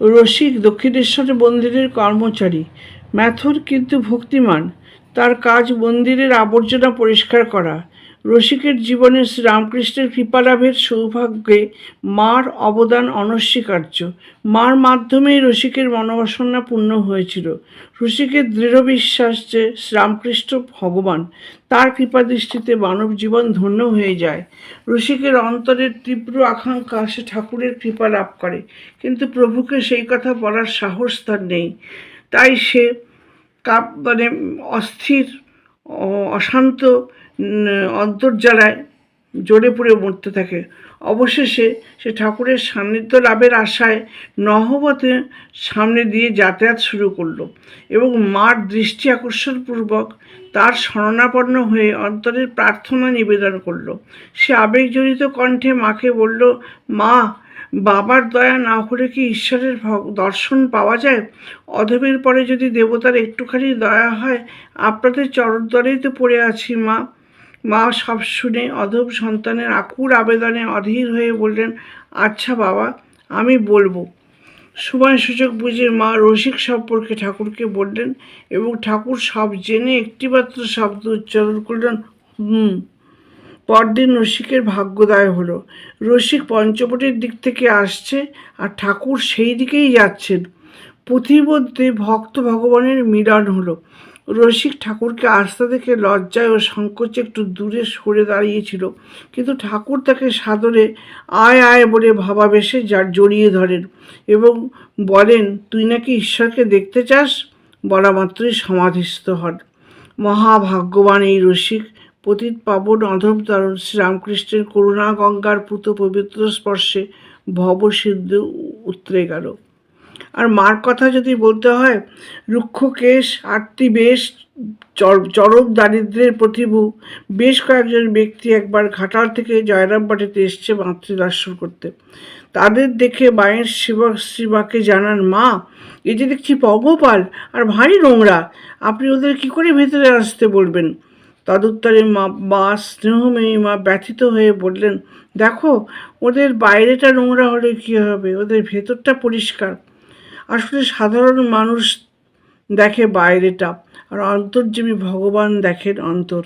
রসিক দক্ষিণেশ্বর মন্দিরের কর্মচারী, ম্যাথর কিন্তু ভক্তিমান। তার কাজ মন্দিরের আবর্জনা পরিষ্কার করা। রসিকের জীবনে শ্রীরামকৃষ্ণের কৃপালাভের সৌভাগ্যে মার অবদান অনস্বীকার্য। মার মাধ্যমেই রসিকের মনোবাসনা পূর্ণ হয়েছিল। রসিকের দৃঢ় বিশ্বাস যে শ্রীরামকৃষ্ণ ভগবান, তার কৃপাদৃষ্টিতে মানব জীবন ধন্য হয়ে যায়। রসিকের অন্তরের তীব্র আকাঙ্ক্ষা সে ঠাকুরের কৃপা লাভ করে, কিন্তু প্রভুকে সেই কথা বলার সাহস তার নেই। তাই সে অস্থির, অশান্ত অন্তর্জ্বালায় জ্বলে পুড়ে মরতে থাকে। অবশেষে সে ঠাকুরের সান্নিধ্য লাভের আশায় নহবতে সামনে দিয়ে যাতায়াত শুরু করলো এবং মার দৃষ্টি আকর্ষণপূর্বক তার শরণাপন্ন হয়ে অন্তরের প্রার্থনা নিবেদন করলো। সে আবেগজড়িত কণ্ঠে মাকে বলল, মা, বাবার দয়া না হলে কি ঈশ্বরের দর্শন পাওয়া যায়? অধমের পরে যদি দেবতার একটুখানি দয়া হয়, আপনাদের চরণতলেই তো পড়ে আছি মা। মা সব শুনে অধম সন্তানের আকুল আবেদনে অধীর হয়ে বললেন, আচ্ছা বাবা, আমি বলবো। সময় সুযোগ বুঝে মা রসিক সম্পর্কে ঠাকুরকে বললেন এবং ঠাকুর সব জেনে একটিমাত্র শব্দ উচ্চারণ করলেন, হুম। পরদিন রসিকের ভাগ্যোদয় হলো। রসিক পঞ্চবটির দিক থেকে আসছে আর ঠাকুর সেই দিকেই যাচ্ছেন। পথিমধ্যে ভক্ত ভগবানের মিলন হলো। রসিক ঠাকুরকে আসতে দেখে লজ্জায় ও সংকোচে একটু দূরে সরে দাঁড়িয়েছিল, কিন্তু ঠাকুর তাকে সাদরে আয় আয় বলে ভাবাবেশে জড়িয়ে ধরেন এবং বলেন, তুই নাকি ঈশ্বরকে দেখতে চাস? বলা মাত্রই সমাধিস্থ হন। মহাভাগ্যবান এই রসিক। পতিত পাবন অধম তরণ শ্রীরামকৃষ্ণের করুণা গঙ্গার পুত পবিত্র স্পর্শে ভবসিন্ধু উতরে গেল। আর মার কথা যদি বলতে হয়, রুক্ষ কেশ, আরতি বেশ, চরম দারিদ্র্যের প্রতিভু বেশ কয়েকজন ব্যক্তি একবার ঘাটাল থেকে জয়রামবাটিতে এসছে মাতৃদর্শন করতে। তাদের দেখে মায়ের সেবক শ্রীমাকে জানান, মা, এ যে দেখছি পঙ্গপাল আর ভারী নোংরা, আপনি ওদের কি করে ভেতরে আসতে বলবেন? তদুত্তরে মা স্নেহময়ী মা ব্যথিত হয়ে বললেন, দেখো, ওদের বাইরেটা নোংরা হলে কী হবে, ওদের ভেতরটা পরিষ্কার। আসলে সাধারণ মানুষ দেখে বাইরেটা, আর অন্তর্যামী ভগবান দেখেন অন্তর।